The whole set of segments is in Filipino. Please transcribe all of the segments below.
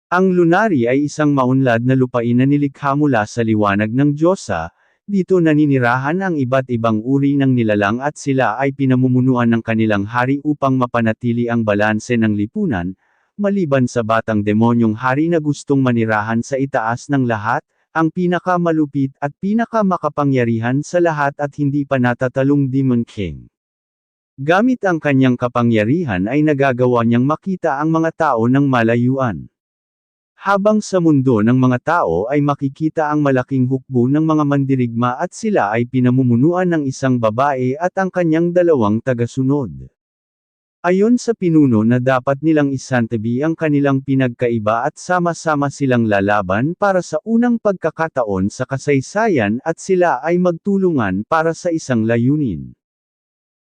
Ang lunari ay isang maunlad na lupain na nilikha mula sa liwanag ng Diyosa. Dito naninirahan ang iba't ibang uri ng nilalang at sila ay pinamumunuan ng kanilang hari upang mapanatili ang balanse ng lipunan, maliban sa batang demonyong hari na gustong manirahan sa itaas ng lahat, ang pinakamalupit at pinakamakapangyarihan sa lahat at hindi pa natatalong Demon King. Gamit ang kanyang kapangyarihan ay nagagawa niyang makita ang mga tao ng malayuan. Habang sa mundo ng mga tao ay makikita ang malaking hukbo ng mga mandirigma at sila ay pinamumunuan ng isang babae at ang kanyang dalawang tagasunod. Ayon sa pinuno na dapat nilang isantabi ang kanilang pinagkaiba at sama-sama silang lalaban para sa unang pagkakataon sa kasaysayan at sila ay magtulungan para sa isang layunin.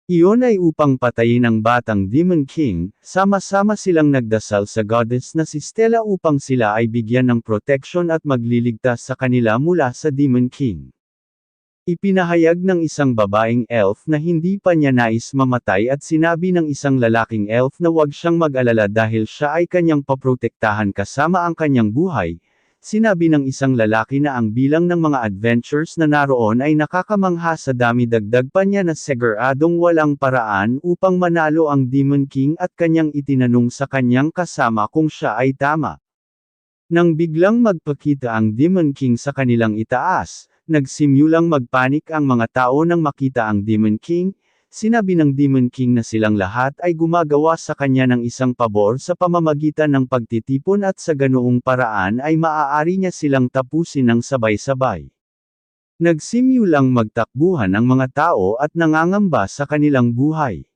Iyon ay upang patayin ang batang Demon King, sama-sama silang nagdasal sa goddess na si Stella upang sila ay bigyan ng proteksyon at magliligtas sa kanila mula sa Demon King. Ipinahayag ng isang babaeng elf na hindi pa niya nais mamatay at sinabi ng isang lalaking elf na huwag siyang mag-alala dahil siya ay kanyang paprotektahan kasama ang kanyang buhay. Sinabi ng isang lalaki na ang bilang ng mga adventures na naroon ay nakakamangha sa dami, dagdag pa niya na siguradong walang paraan upang manalo ang Demon King at kanyang itinanong sa kanyang kasama kung siya ay tama. Nang biglang magpakita ang Demon King sa kanilang itaas, nagsimulang magpanik ang mga tao nang makita ang Demon King. Sinabi ng Demon King na silang lahat ay gumagawa sa kanya ng isang pabor sa pamamagitan ng pagtitipon at sa ganoong paraan ay maaari niya silang tapusin ng sabay-sabay. Nagsimulang magtakbuhan ang mga tao at nangangamba sa kanilang buhay.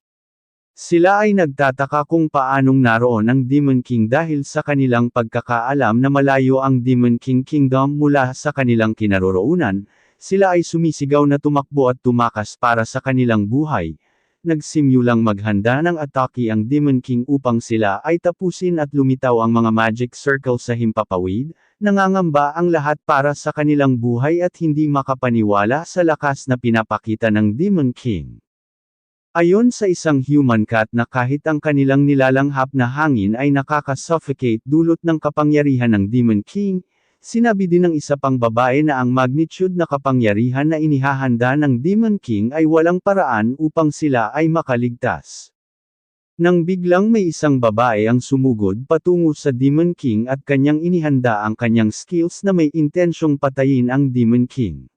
Sila ay nagtataka kung paanong naroon ang Demon King dahil sa kanilang pagkakaalam na malayo ang Demon King Kingdom mula sa kanilang kinaroroonan. Sila ay sumisigaw na tumakbo at tumakas para sa kanilang buhay. Nagsimulang maghanda ng atake ang Demon King upang sila ay tapusin at lumitaw ang mga magic circle sa himpapawid. Nangangamba ang lahat para sa kanilang buhay at hindi makapaniwala sa lakas na pinapakita ng Demon King. Ayon sa isang human cat na kahit ang kanilang nilalanghap na hangin ay nakaka-suffocate dulot ng kapangyarihan ng Demon King, sinabi din ng isa pang babae na ang magnitude na kapangyarihan na inihahanda ng Demon King ay walang paraan upang sila ay makaligtas. Nang biglang may isang babae ang sumugod patungo sa Demon King at kanyang inihanda ang kanyang skills na may intensyong patayin ang Demon King.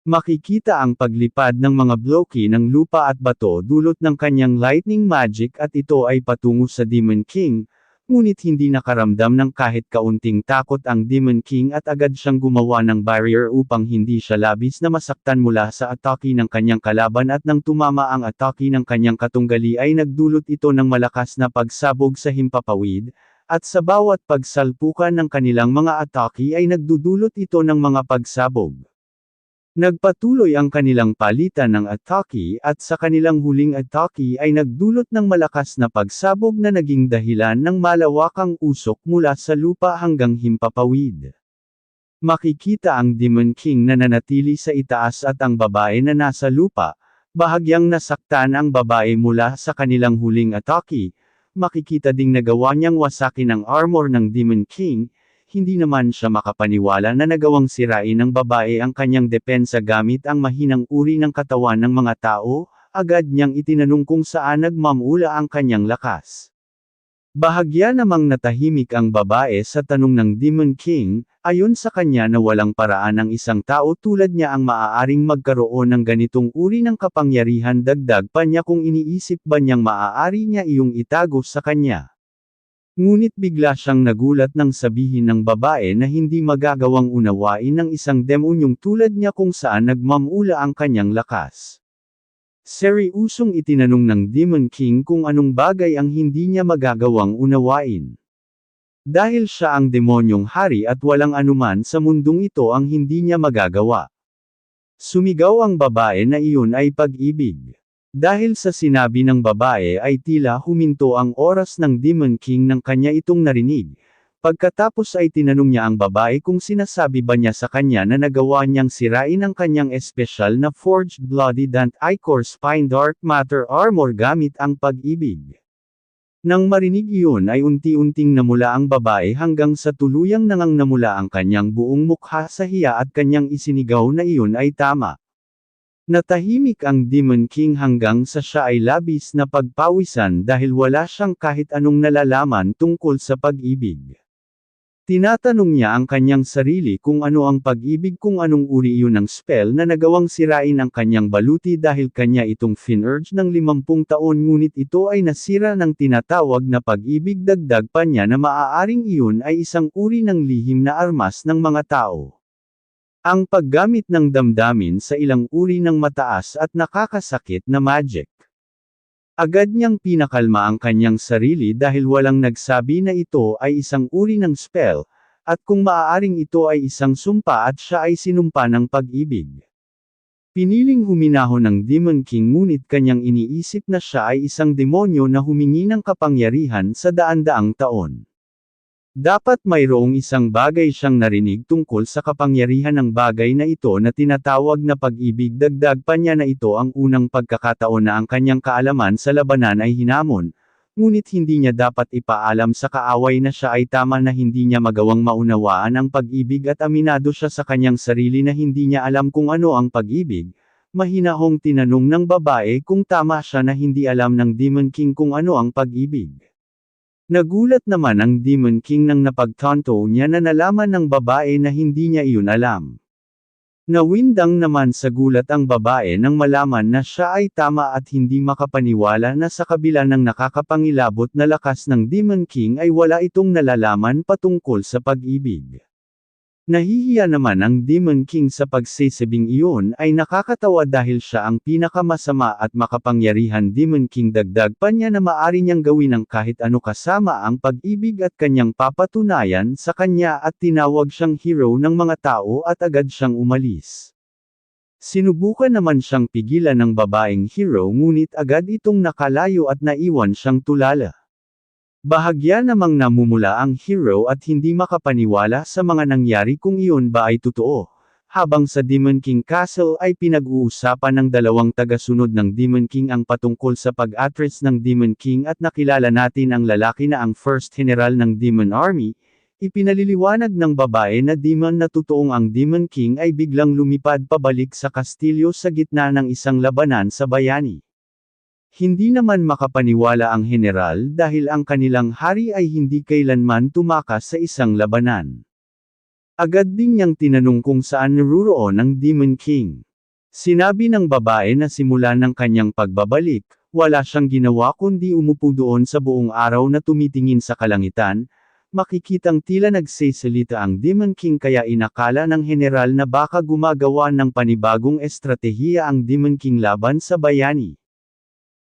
Makikita ang paglipad ng mga bloke ng lupa at bato dulot ng kanyang lightning magic at ito ay patungo sa Demon King. Ngunit hindi nakaramdam ng kahit kaunting takot ang Demon King at agad siyang gumawa ng barrier upang hindi siya labis na masaktan mula sa atake ng kanyang kalaban at nang tumama ang atake ng kanyang katunggali ay nagdulot ito ng malakas na pagsabog sa himpapawid, at sa bawat pagsalpukan ng kanilang mga atake ay nagdudulot ito ng mga pagsabog. Nagpatuloy ang kanilang palitan ng atake at sa kanilang huling atake ay nagdulot ng malakas na pagsabog na naging dahilan ng malawakang usok mula sa lupa hanggang himpapawid. Makikita ang Demon King na nanatili sa itaas at ang babae na nasa lupa, bahagyang nasaktan ang babae mula sa kanilang huling atake. Makikita ding nagawa niyang wasakin ang armor ng Demon King. Hindi naman siya makapaniwala na nagawang sirain ng babae ang kanyang depensa gamit ang mahinang uri ng katawan ng mga tao, agad niyang itinanong kung saan nagmamula ang kanyang lakas. Bahagya namang natahimik ang babae sa tanong ng Demon King, ayon sa kanya na walang paraan ang isang tao tulad niya ang maaaring magkaroon ng ganitong uri ng kapangyarihan, dagdag pa niya kung iniisip ba niyang maaari niya iyong itago sa kanya. Ngunit bigla siyang nagulat nang sabihin ng babae na hindi magagawang unawain ng isang demonyong tulad niya kung saan nagmamula ang kanyang lakas. Seryusong itinanong ng Demon King kung anong bagay ang hindi niya magagawang unawain. Dahil siya ang demonyong hari at walang anuman sa mundong ito ang hindi niya magagawa. Sumigaw ang babae na iyon ay pag-ibig. Dahil sa sinabi ng babae ay tila huminto ang oras ng Demon King nang kanya itong narinig. Pagkatapos ay tinanong niya ang babae kung sinasabi ba niya sa kanya na nagawa niyang sirain ang kanyang espesyal na Forged Bloody Dant Ichor Spine Dark Matter Armor gamit ang pag-ibig. Nang marinig iyon ay unti-unting namula ang babae hanggang sa tuluyang namula ang kanyang buong mukha sa hiya at kanyang isinigaw na iyon ay tama. Natahimik ang Demon King hanggang sa siya ay labis na pagpawisan dahil wala siyang kahit anong nalalaman tungkol sa pag-ibig. Tinatanong niya ang kanyang sarili kung ano ang pag-ibig, kung anong uri iyon ng spell na nagawang sirain ang kanyang baluti dahil kanya itong finurge ng 50 taon, ngunit ito ay nasira ng tinatawag na pag-ibig. Dagdag pa niya na maaaring iyon ay isang uri ng lihim na armas ng mga tao. Ang paggamit ng damdamin sa ilang uri ng mataas at nakakasakit na magic. Agad niyang pinakalma ang kanyang sarili dahil walang nagsabi na ito ay isang uri ng spell, at kung maaaring ito ay isang sumpa at siya ay sinumpa ng pag-ibig. Piniling huminahon ng Demon King, ngunit kanyang iniisip na siya ay isang demonyo na humingi ng kapangyarihan sa daan-daang taon. Dapat mayroong isang bagay siyang narinig tungkol sa kapangyarihan ng bagay na ito na tinatawag na pag-ibig. Dagdag pa niya na ito ang unang pagkakataon na ang kanyang kaalaman sa labanan ay hinamon, ngunit hindi niya dapat ipaalam sa kaaway na siya ay tama, na hindi niya magawang maunawaan ang pag-ibig at aminado siya sa kanyang sarili na hindi niya alam kung ano ang pag-ibig. Mahinahong tinanong ng babae kung tama siya na hindi alam ng Demon King kung ano ang pag-ibig. Nagulat naman ang Demon King nang napagtanto niya na nalaman ng babae na hindi niya iyon alam. Nawindang naman sa gulat ang babae nang malaman na siya ay tama at hindi makapaniwala na sa kabila ng nakakapangilabot na lakas ng Demon King ay wala itong nalalaman patungkol sa pag-ibig. Nahihiya naman ang Demon King sa pagsasabing iyon ay nakakatawa dahil siya ang pinakamasama at makapangyarihan Demon King. Dagdag pa niya na maaari niyang gawin ang kahit ano kasama ang pag-ibig at kanyang papatunayan sa kanya, at tinawag siyang hero ng mga tao at agad siyang umalis. Sinubukan naman siyang pigilan ng babaeng hero, ngunit agad itong nakalayo at naiwan siyang tulala. Bahagya namang namumula ang hero at hindi makapaniwala sa mga nangyari kung iyon ba ay totoo. Habang sa Demon King Castle ay pinag-uusapan ng dalawang tagasunod ng Demon King ang patungkol sa pag-address ng Demon King, at nakilala natin ang lalaki na ang First General ng Demon Army. Ipinaliliwanag ng babae na demon na totoong ang Demon King ay biglang lumipad pabalik sa kastilyo sa gitna ng isang labanan sa bayani. Hindi naman makapaniwala ang general dahil ang kanilang hari ay hindi kailanman tumakas sa isang labanan. Agad din niyang tinanong kung saan naruroon ang Demon King. Sinabi ng babae na simula ng kanyang pagbabalik, wala siyang ginawa kundi umupo doon sa buong araw na tumitingin sa kalangitan. Makikitang tila nagsasalita ang Demon King, kaya inakala ng general na baka gumagawa ng panibagong estratehiya ang Demon King laban sa bayani.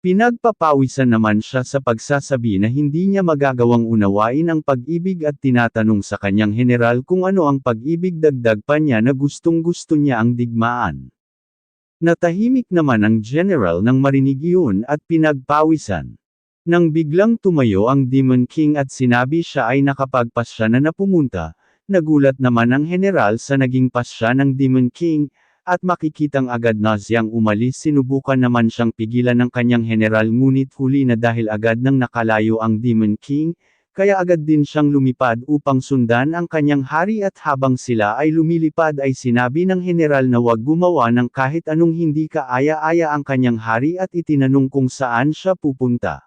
Pinagpapawisan naman siya sa pagsasabi na hindi niya magagawang unawain ang pag-ibig at tinatanong sa kanyang general kung ano ang pag-ibig. Dagdag pa niya na gustong-gusto niya ang digmaan. Natahimik naman ang general nang marinig iyon at pinagpawisan. Nang biglang tumayo ang Demon King at sinabi siya ay nakapagpasya na pumunta, nagulat naman ang general sa naging pasya ng Demon King. At makikitang agad na siyang umalis. Sinubukan naman siyang pigilan ng kanyang general, ngunit huli na dahil agad nang nakalayo ang Demon King, kaya agad din siyang lumipad upang sundan ang kanyang hari, at habang sila ay lumilipad ay sinabi ng general na huwag gumawa ng kahit anong hindi kaaya-aya ang kanyang hari, at itinanong kung saan siya pupunta.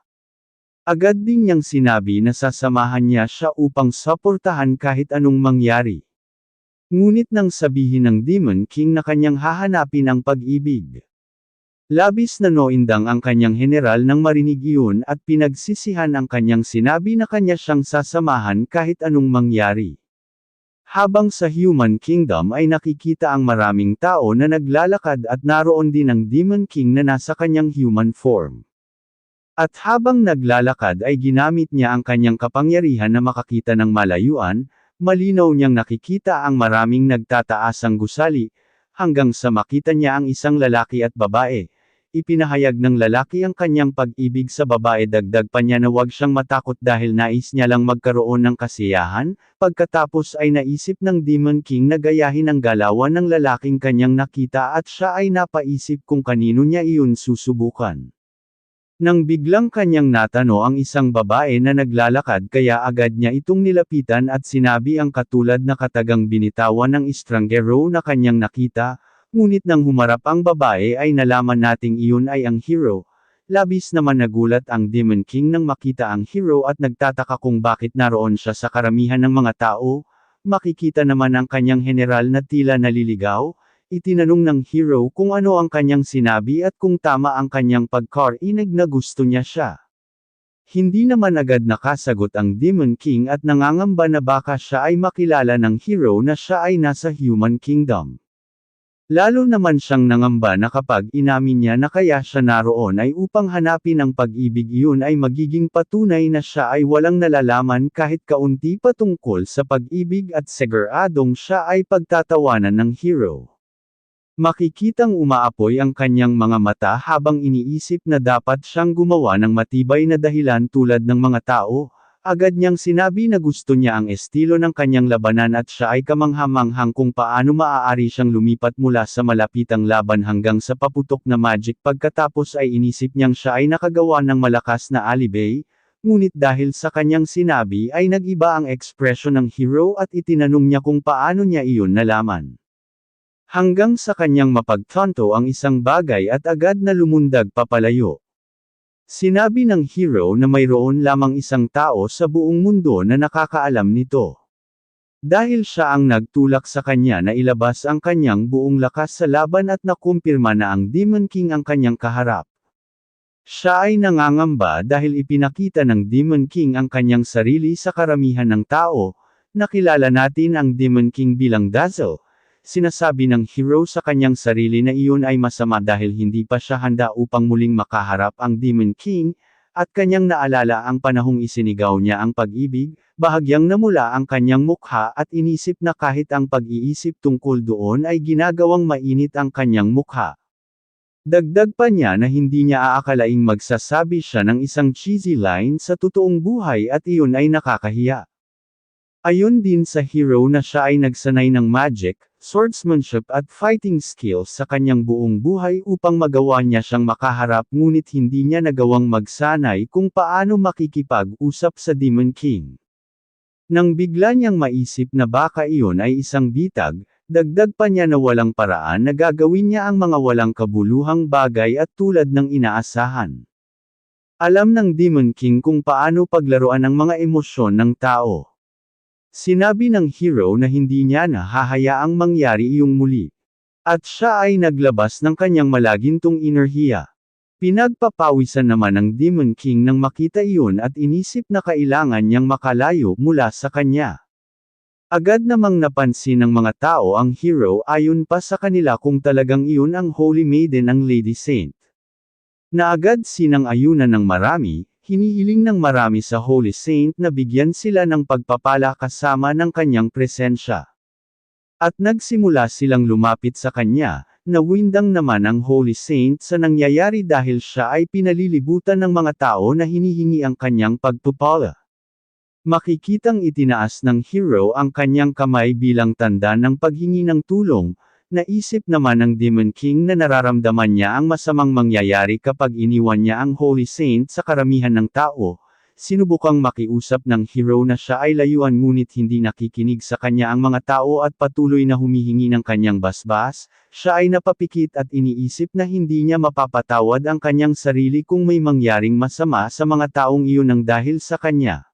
Agad din niyang sinabi na sasamahan niya siya upang suportahan kahit anong mangyari. Ngunit nang sabihin ng Demon King na kanyang hahanapin ang pag-ibig, labis na noindang ang kanyang general nang marinig iyon, at pinagsisihan ang kanyang sinabi na kanya siyang sasamahan kahit anong mangyari. Habang sa Human Kingdom ay nakikita ang maraming tao na naglalakad, at naroon din ang Demon King na nasa kanyang human form. At habang naglalakad ay ginamit niya ang kanyang kapangyarihan na makakita ng malayuan. Malinaw niyang nakikita ang maraming nagtataasang gusali, hanggang sa makita niya ang isang lalaki at babae. Ipinahayag ng lalaki ang kanyang pag-ibig sa babae. Dagdag pa niya na huwag siyang matakot dahil nais niya lang magkaroon ng kasiyahan. Pagkatapos ay naisip ng Demon King na gayahin ang galawan ng lalaking kanyang nakita, at siya ay napaisip kung kanino niya iyon susubukan. Nang biglang kanyang natano ang isang babae na naglalakad kaya agad niya itong nilapitan at sinabi ang katulad na katagang binitawan ng estranghero na kanyang nakita, ngunit nang humarap ang babae ay nalaman nating iyon ay ang hero. Labis naman nagulat ang Demon King nang makita ang hero at nagtataka kung bakit naroon siya sa karamihan ng mga tao. Makikita naman ang kanyang general na tila naliligaw. Itinanong ng hero kung ano ang kanyang sinabi at kung tama ang kanyang pagkarinig na gusto niya siya. Hindi naman agad nakasagot ang Demon King at nangangamba na baka siya ay makilala ng hero na siya ay nasa Human Kingdom. Lalo naman siyang nangamba na kapag inamin niya na kaya siya naroon ay upang hanapin ang pag-ibig, iyon ay magiging patunay na siya ay walang nalalaman kahit kaunti patungkol sa pag-ibig at siguradong siya ay pagtatawanan ng hero. Makikitang umaapoy ang kanyang mga mata habang iniisip na dapat siyang gumawa ng matibay na dahilan tulad ng mga tao. Agad niyang sinabi na gusto niya ang estilo ng kanyang labanan at siya ay kamangha-manghang kung paano maaari siyang lumipat mula sa malapitang laban hanggang sa paputok na magic. Pagkatapos ay inisip niyang siya ay nakagawa ng malakas na alibay, ngunit dahil sa kanyang sinabi ay nag-iba ang ekspresyon ng hero at itinanong niya kung paano niya iyon nalaman. Hanggang sa kanyang mapagtanto ang isang bagay at agad na lumundag papalayo. Sinabi ng hero na mayroon lamang isang tao sa buong mundo na nakakaalam nito. Dahil siya ang nagtulak sa kanya na ilabas ang kanyang buong lakas sa laban at nakumpirma na ang Demon King ang kanyang kaharap. Siya ay nangangamba dahil ipinakita ng Demon King ang kanyang sarili sa karamihan ng tao. Nakilala natin ang Demon King bilang Dazzle. Sinasabi ng hero sa kanyang sarili na iyon ay masama dahil hindi pa siya handa upang muling makaharap ang Demon King, at kanyang naalala ang panahong isinigaw niya ang pag-ibig, bahagyang namula ang kanyang mukha at inisip na kahit ang pag-iisip tungkol doon ay ginagawang mainit ang kanyang mukha. Dagdag pa niya na hindi niya aakalaing magsasabi siya ng isang cheesy line sa totoong buhay at iyon ay nakakahiya. Ayon din sa hero na siya ay nagsanay ng magic, swordsmanship at fighting skills sa kanyang buong buhay upang magawa niya siyang makaharap, ngunit hindi niya nagawang magsanay kung paano makikipag-usap sa Demon King. Nang bigla niyang maisip na baka iyon ay isang bitag, dagdag pa niya na walang paraan na gagawin niya ang mga walang kabuluhang bagay at tulad ng inaasahan. Alam ng Demon King kung paano paglaruan ang mga emosyon ng tao. Sinabi ng hero na hindi niya na hahayaang mangyari iyong muli. At siya ay naglabas ng kanyang malagintong enerhiya. Pinagpapawisan naman ng Demon King nang makita iyon at inisip na kailangan niyang makalayo mula sa kanya. Agad namang napansin ng mga tao ang hero ayon pa sa kanila kung talagang iyon ang Holy Maiden ang Lady Saint. Na agad sinang-ayunan ng marami. Hinihiling ng marami sa Holy Saint na bigyan sila ng pagpapala kasama ng kanyang presensya. At nagsimula silang lumapit sa kanya, nawindang naman ang Holy Saint sa nangyayari dahil siya ay pinalilibutan ng mga tao na hinihingi ang kanyang pagpapala. Makikitang itinaas ng hero ang kanyang kamay bilang tanda ng paghingi ng tulong. Naisip naman ng Demon King na nararamdaman niya ang masamang mangyayari kapag iniwan niya ang Holy Saint sa karamihan ng tao. Sinubukang makiusap ng hero na siya ay layuan ngunit hindi nakikinig sa kanya ang mga tao at patuloy na humihingi ng kanyang basbas. Siya ay napapikit at iniisip na hindi niya mapapatawad ang kanyang sarili kung may mangyaring masama sa mga taong iyon ng dahil sa kanya.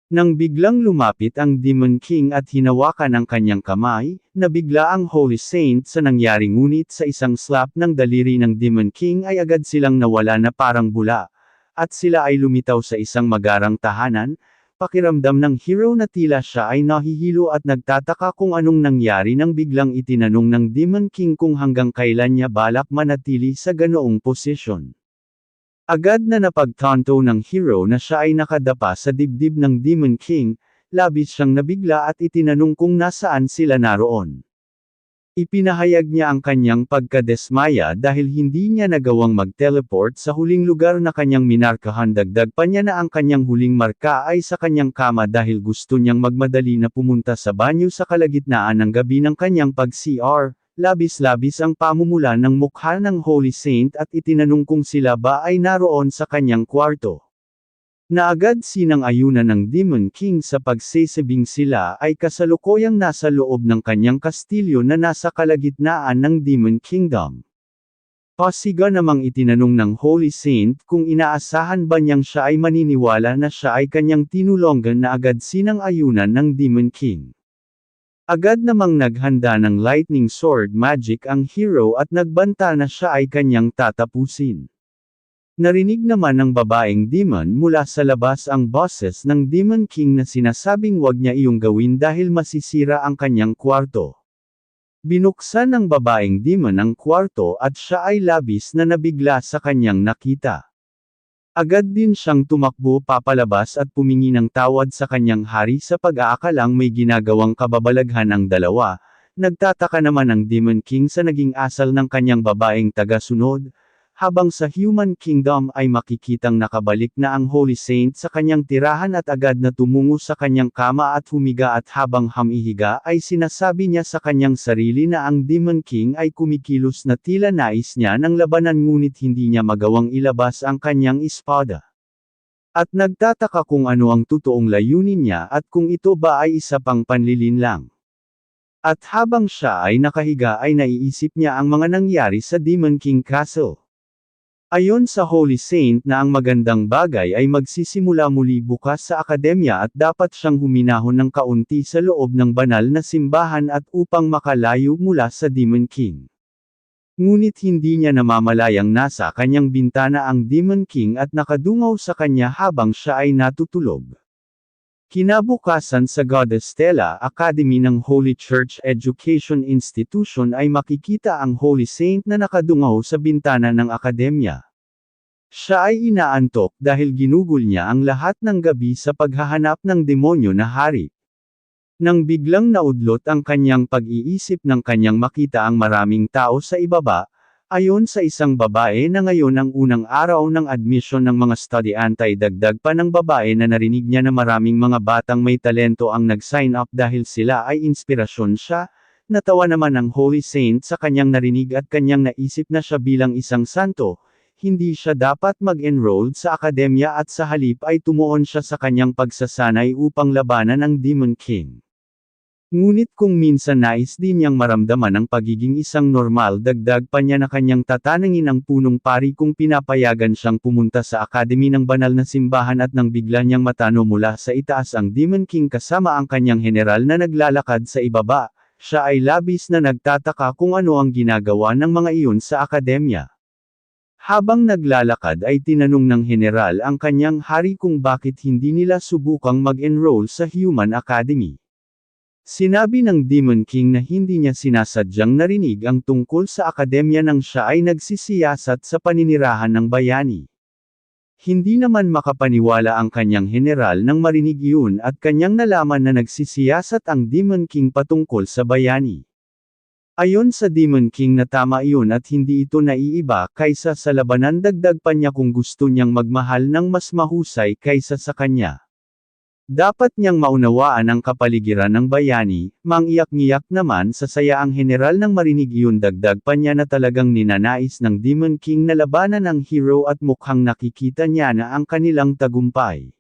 Nang biglang lumapit ang Demon King at hinawakan ang kanyang kamay, nabigla ang Holy Saint sa nangyari ngunit sa isang slap ng daliri ng Demon King ay agad silang nawala na parang bula, at sila ay lumitaw sa isang magarang tahanan. Pakiramdam ng hero na tila siya ay nahihilo at nagtataka kung anong nangyari nang biglang itinanong ng Demon King kung hanggang kailan niya balak manatili sa ganoong posisyon. Agad na napagtanto ng hero na siya ay nakadapa sa dibdib ng Demon King, labis siyang nabigla at itinanong kung nasaan sila naroon. Ipinahayag niya ang kanyang pagkadesmaya dahil hindi niya nagawang mag-teleport sa huling lugar na kanyang minarkahan. Dagdag pa niya na ang kanyang huling marka ay sa kanyang kama dahil gusto niyang magmadali na pumunta sa banyo sa kalagitnaan ng gabi ng kanyang pag-CR. labis-labis ang pamumula ng mukha ng Holy Saint at itinanong kung sila ba ay naroon sa kanyang kwarto. Naagad sinang-ayunan ng Demon King sa pagsasabing sila ay kasalukuyang nasa loob ng kanyang kastilyo na nasa kalagitnaan ng Demon Kingdom. Pasiga namang itinanong ng Holy Saint kung inaasahan ba niyang siya ay maniniwala na siya ay kanyang tinulungan na agad sinang-ayunan ng Demon King. Agad namang naghanda ng lightning sword magic ang hero at nagbanta na siya ay kanyang tatapusin. Narinig naman ng babaeng demon mula sa labas ang boses ng Demon King na sinasabing wag niya iyong gawin dahil masisira ang kanyang kwarto. Binuksan ng babaeng demon ang kwarto at siya ay labis na nabigla sa kanyang nakita. Agad din siyang tumakbo papalabas at pumingi ng tawad sa kanyang hari sa pag-aakalang may ginagawang kababalaghan ang dalawa. Nagtataka naman ang Demon King sa naging asal ng kanyang babaeng taga-sunod, habang sa Human Kingdom ay makikitang nakabalik na ang Holy Saint sa kanyang tirahan at agad na tumungo sa kanyang kama at humiga at habang humihiga ay sinasabi niya sa kanyang sarili na ang Demon King ay kumikilos na tila nais niya ng labanan ngunit hindi niya magawang ilabas ang kanyang espada. At nagtataka kung ano ang totoong layunin niya at kung ito ba ay isa pang panlilin lang. At habang siya ay nakahiga ay naiisip niya ang mga nangyari sa Demon King Castle. Ayon sa Holy Saint na ang magandang bagay ay magsisimula muli bukas sa akademya at dapat siyang huminahon ng kaunti sa loob ng banal na simbahan at upang makalayo mula sa Demon King. Ngunit hindi niya namamalayang nasa kanyang bintana ang Demon King at nakadungaw sa kanya habang siya ay natutulog. Kinabukasan sa Goddess Stella Academy ng Holy Church Education Institution ay makikita ang Holy Saint na nakadungaw sa bintana ng akademya. Siya ay inaantok dahil ginugol niya ang lahat ng gabi sa paghahanap ng demonyo na hari. Nang biglang naudlot ang kanyang pag-iisip ng kanyang makita ang maraming tao sa ibaba, ayon sa isang babae na ngayon ang unang araw ng admission ng mga estudyante ay dagdag pa ng babae na narinig niya na maraming mga batang may talento ang nag-sign up dahil sila ay inspirasyon siya. Natawa naman ang Holy Saint sa kanyang narinig at kanyang naisip na siya bilang isang santo, hindi siya dapat mag-enroll sa akademya at sa halip ay tumuon siya sa kanyang pagsasanay upang labanan ang Demon King. Ngunit kung minsan nais din niyang maramdaman ang pagiging isang normal dagdag pa niya na kanyang tatanungin ang punong pari kung pinapayagan siyang pumunta sa akademi ng banal na simbahan at nang bigla niyang matano mula sa itaas ang Demon King kasama ang kanyang general na naglalakad sa ibaba, siya ay labis na nagtataka kung ano ang ginagawa ng mga iyon sa akademya. Habang naglalakad ay tinanong ng general ang kanyang hari kung bakit hindi nila subukang mag-enroll sa Human Academy. Sinabi ng Demon King na hindi niya sinasadyang narinig ang tungkol sa akademya nang siya ay nagsisiyasat sa paninirahan ng bayani. Hindi naman makapaniwala ang kanyang general nang marinig iyon at kanyang nalaman na nagsisiyasat ang Demon King patungkol sa bayani. Ayon sa Demon King na tama iyon at hindi ito naiiba kaysa sa labanan dagdag pa niya kung gusto niyang magmahal ng mas mahusay kaysa sa kanya. Dapat niyang maunawaan ang kapaligiran ng bayani, mangiyak-ngiyak naman sa saya ang general nang marinig iyon dagdag pa niya na talagang ninanais ng Demon King na labanan ang hero at mukhang nakikita niya na ang kanilang tagumpay.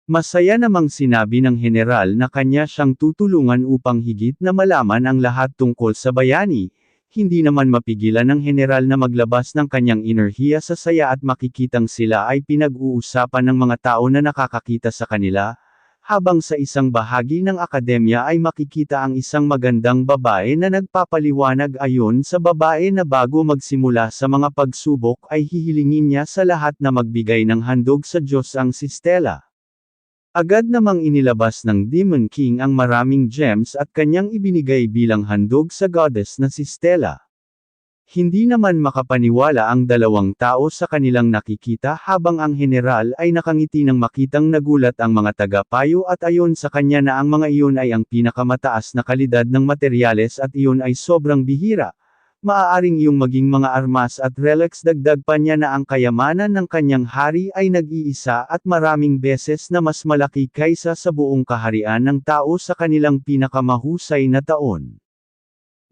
Masaya namang sinabi ng general na kanya siyang tutulungan upang higit na malaman ang lahat tungkol sa bayani. Hindi naman mapigilan ng general na maglabas ng kanyang enerhiya sa saya at makikitang sila ay pinag-uusapan ng mga tao na nakakakita sa kanila, habang sa isang bahagi ng akademya ay makikita ang isang magandang babae na nagpapaliwanag ayon sa babae na bago magsimula sa mga pagsubok ay hihilingin niya sa lahat na magbigay ng handog sa Diyos ang si Stella. Agad namang inilabas ng Demon King ang maraming gems at kanyang ibinigay bilang handog sa goddess na si Stella. Hindi naman makapaniwala ang dalawang tao sa kanilang nakikita habang ang general ay nakangiti nang makitang nagulat ang mga tagapayo at ayon sa kanya na ang mga iyon ay ang pinakamataas na kalidad ng materyales at iyon ay sobrang bihira. Maaaring iyong maging mga armas at relics dagdag pa niya na ang kayamanan ng kanyang hari ay nag-iisa at maraming beses na mas malaki kaysa sa buong kaharian ng tao sa kanilang pinakamahusay na taon.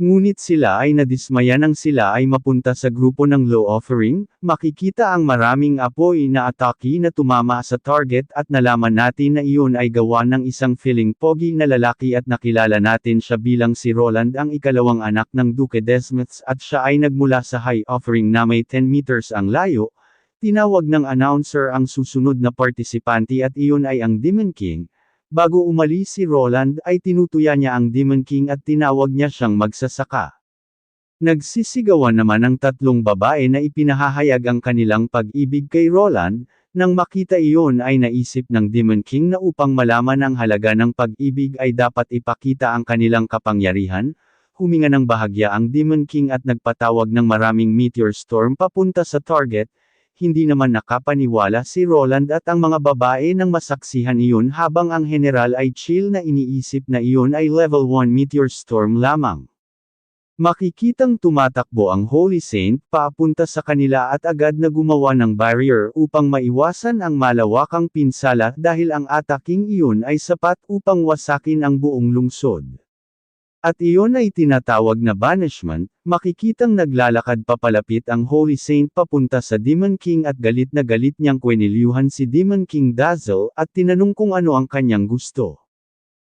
Ngunit sila ay nadismaya nang sila ay mapunta sa grupo ng low offering, makikita ang maraming apoy na atake na tumama sa target at nalaman natin na iyon ay gawa ng isang feeling pogi na lalaki at nakilala natin siya bilang si Roland, ang ikalawang anak ng Duque Desmuth, at siya ay nagmula sa high offering na may 10 meters ang layo. Tinawag ng announcer ang susunod na partisipante at iyon ay ang Demon King. Bago umalis si Roland ay tinutuya niya ang Demon King at tinawag niya siyang magsasaka. Nagsisigawan naman ang tatlong babae na ipinahahayag ang kanilang pag-ibig kay Roland. Nang makita iyon ay naisip ng Demon King na upang malaman ang halaga ng pag-ibig ay dapat ipakita ang kanilang kapangyarihan. Huminga ng bahagya ang Demon King at nagpatawag ng maraming meteor storm papunta sa target. Hindi naman nakapaniwala si Roland at ang mga babae nang masaksihan iyon habang ang general ay chill na iniisip na iyon ay level 1 meteor storm lamang. Makikitang tumatakbo ang Holy Saint papunta sa kanila at agad na gumawa ng barrier upang maiwasan ang malawakang pinsala dahil ang ataking iyon ay sapat upang wasakin ang buong lungsod. At iyon ay tinatawag na banishment. Makikitang naglalakad papalapit ang Holy Saint papunta sa Demon King at galit na galit niyang kwenilyuhan si Demon King Dazzle at tinanong kung ano ang kanyang gusto.